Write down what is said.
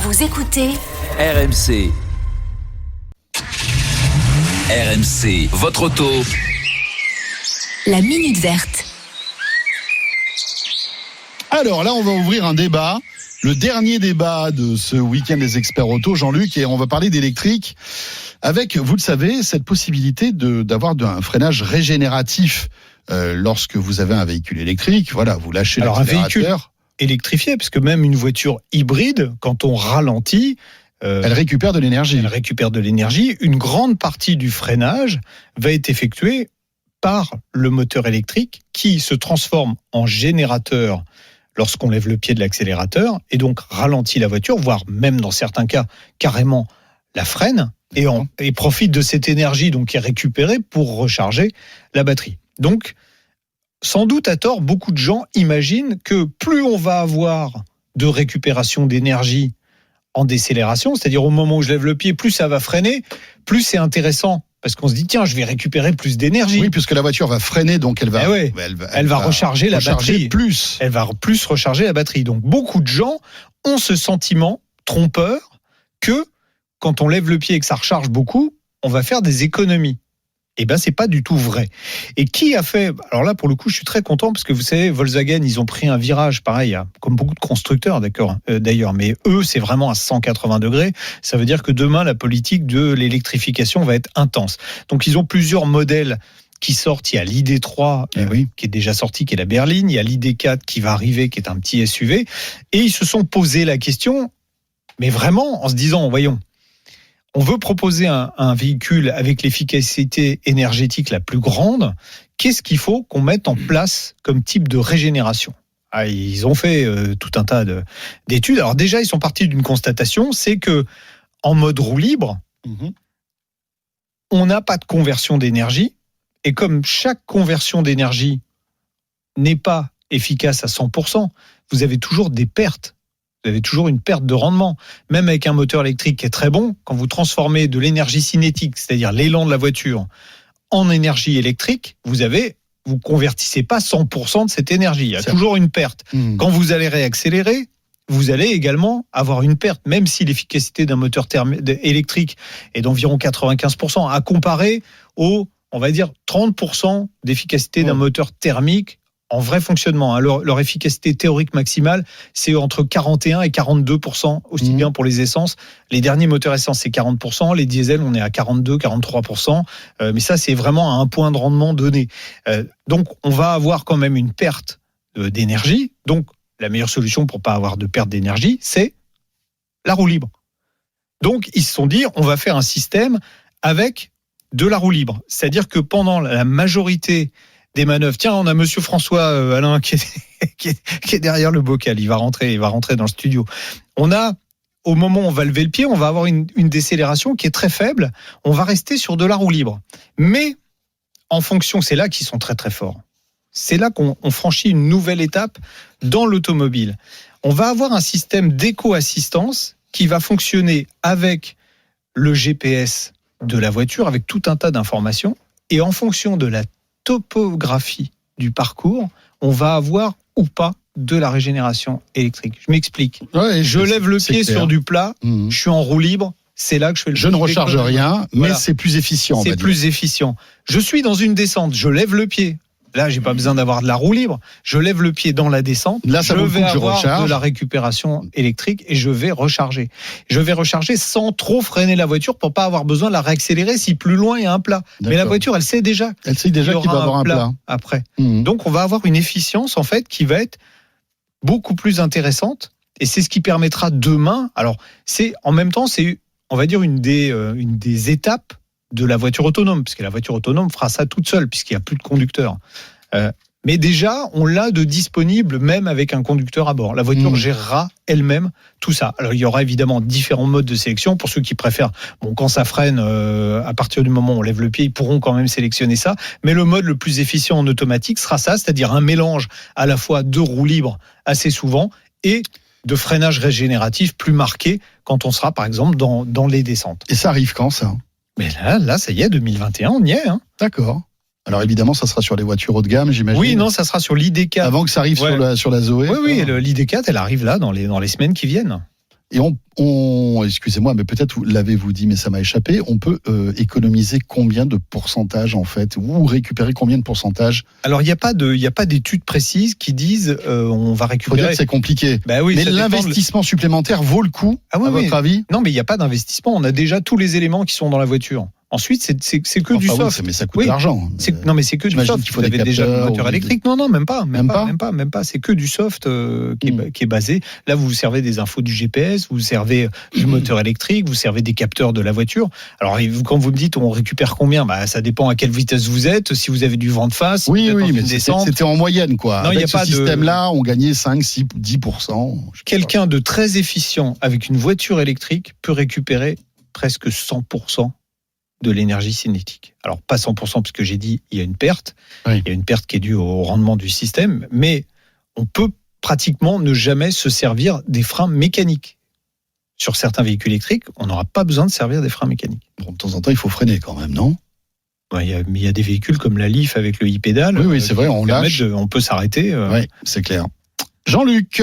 Vous écoutez RMC. RMC, votre auto. la Minute Verte. Alors là, on va ouvrir un débat. Le dernier débat de ce week-end des experts auto, Jean-Luc, et on va parler d'électrique avec, vous le savez, cette possibilité d'avoir un freinage régénératif lorsque vous avez un véhicule électrique. Voilà, vous lâchez l'accélérateur. Un véhicule électrifié, parce que même une voiture hybride, quand on ralentit, elle récupère de l'énergie. Elle récupère de l'énergie. Une grande partie du freinage va être effectuée par le moteur électrique qui se transforme en générateur lorsqu'on lève le pied de l'accélérateur et donc ralentit la voiture, voire même dans certains cas carrément la freine et profite de cette énergie donc qui est récupérée pour recharger la batterie. Donc, sans doute à tort, beaucoup de gens imaginent que plus on va avoir de récupération d'énergie en décélération, c'est-à-dire au moment où je lève le pied, plus ça va freiner, plus c'est intéressant. Parce qu'on se dit, tiens, je vais récupérer plus d'énergie. Oui, puisque la voiture va freiner, donc elle va recharger la batterie. Plus. Elle va plus recharger la batterie. Donc, beaucoup de gens ont ce sentiment trompeur que quand on lève le pied et que ça recharge beaucoup, on va faire des économies. Eh ben, c'est pas du tout vrai. Et qui a fait... Alors là, pour le coup, je suis très content parce que vous savez, Volkswagen, ils ont pris un virage, pareil, comme beaucoup de constructeurs, d'ailleurs. Mais eux, c'est vraiment à 180 degrés. Ça veut dire que demain, la politique de l'électrification va être intense. Donc, ils ont plusieurs modèles qui sortent. Il y a l'ID3 qui est déjà sorti, qui est la berline. Il y a l'ID4 qui va arriver, qui est un petit SUV. Et ils se sont posé la question, mais vraiment, en se disant, voyons, on veut proposer un véhicule avec l'efficacité énergétique la plus grande. Qu'est-ce qu'il faut qu'on mette en place comme type de régénération ? Ils ont fait tout un tas d'études. Alors déjà, ils sont partis d'une constatation, c'est que en mode roue libre, on n'a pas de conversion d'énergie. Et comme chaque conversion d'énergie n'est pas efficace à 100%, vous avez toujours des pertes. Vous avez toujours une perte de rendement. Même avec un moteur électrique qui est très bon, quand vous transformez de l'énergie cinétique, c'est-à-dire l'élan de la voiture, en énergie électrique, vous convertissez pas 100% de cette énergie. Il y a toujours une perte. Quand vous allez réaccélérer, vous allez également avoir une perte, même si l'efficacité d'un moteur électrique est d'environ 95%, à comparer aux, on va dire, 30% d'efficacité d'un moteur thermique en vrai fonctionnement. Leur efficacité théorique maximale, c'est entre 41 et 42%, aussi bien pour les essences. Les derniers moteurs essence, c'est 40%. Les diesels, on est à 42, 43%. Mais ça, c'est vraiment à un point de rendement donné. Donc, on va avoir quand même une perte d'énergie. Donc, la meilleure solution pour pas avoir de perte d'énergie, c'est la roue libre. Donc, ils se sont dit, on va faire un système avec de la roue libre. C'est-à-dire que pendant la majorité des manœuvres. Tiens, on a monsieur François Alain qui est derrière le bocal. Il va rentrer dans le studio. Au moment où on va lever le pied, on va avoir une décélération qui est très faible. On va rester sur de la roue libre. Mais en fonction, c'est là qu'ils sont très très forts. C'est là qu'on franchit une nouvelle étape dans l'automobile. On va avoir un système d'éco-assistance qui va fonctionner avec le GPS de la voiture, avec tout un tas d'informations. Et en fonction de la topographie du parcours, on va avoir ou pas de la régénération électrique. Je m'explique. Je lève le pied sur du plat, je suis en roue libre, c'est là que je fais le Je ne recharge rien, mais c'est plus efficient. C'est plus efficient. Je suis dans une descente, je lève le pied. Là, j'ai pas besoin d'avoir de la roue libre. Je lève le pied dans la descente. Là, je vais avoir de la récupération électrique et je vais recharger. Je vais recharger sans trop freiner la voiture pour pas avoir besoin de la réaccélérer si plus loin il y a un plat. D'accord. Mais la voiture, elle sait déjà qu'il va y avoir un plat après. Donc, on va avoir une efficience en fait qui va être beaucoup plus intéressante et c'est ce qui permettra demain. Alors, en même temps, c'est on va dire une des étapes de la voiture autonome, parce que la voiture autonome fera ça toute seule, puisqu'il n'y a plus de conducteur. Mais déjà, on l'a de disponible, même avec un conducteur à bord. La voiture gérera elle-même tout ça. Alors, il y aura évidemment différents modes de sélection. Pour ceux qui préfèrent, quand ça freine, à partir du moment où on lève le pied, ils pourront quand même sélectionner ça. Mais le mode le plus efficient en automatique sera ça, c'est-à-dire un mélange à la fois de roues libres assez souvent et de freinage régénératif plus marqué quand on sera, par exemple, dans les descentes. Et ça arrive quand, ça ? Mais là, ça y est, 2021, on y est. D'accord. Alors évidemment, ça sera sur les voitures haut de gamme, j'imagine. Oui, non, ça sera sur l'ID4. Avant que ça arrive sur la Zoé. Oui, l'ID4, elle arrive là, dans les semaines qui viennent. Et excusez-moi, mais peut-être l'avez-vous dit, mais ça m'a échappé, on peut économiser combien de pourcentage en fait, ou récupérer combien de pourcentage? Alors, il n'y a pas d'études précises qui disent on va Faut récupérer. dire que c'est compliqué. Bah oui, Mais ça dépend l'investissement supplémentaire vaut le coup, Ah oui, à votre avis? Non, mais il n'y a pas d'investissement. On a déjà tous les éléments qui sont dans la voiture. Ensuite, c'est que du Enfin, oui, soft. mais ça coûte Oui. de l'argent. Non, mais c'est que du J'imagine soft. qu'il faut Vous des avez déjà une capteurs voiture ou des- électrique. Non, même pas. Même pas. C'est que du soft qui est basé. Là, vous servez des infos du GPS, vous servez du moteur électrique, vous servez des capteurs de la voiture. Alors, quand vous me dites on récupère combien, ça dépend à quelle vitesse vous êtes, si vous avez du vent de face, si Oui, vous êtes dans mais une descente. c'était en moyenne, quoi. Non, il y Avec a ce pas de- système-là, on gagnait 5, 6, 10%. Quelqu'un de très efficient avec une voiture électrique peut récupérer presque 100% de l'énergie cinétique. Alors, pas 100%, parce que j'ai dit, il y a une perte. Oui. Il y a une perte qui est due au rendement du système, mais on peut pratiquement ne jamais se servir des freins mécaniques. Sur certains véhicules électriques, on n'aura pas besoin de servir des freins mécaniques. Bon, de temps en temps, il faut freiner quand même, non? Il y a des véhicules comme la Leaf avec le e-pédale. Oui, c'est vrai, on lâche. On peut s'arrêter. Oui, c'est clair. Jean-Luc.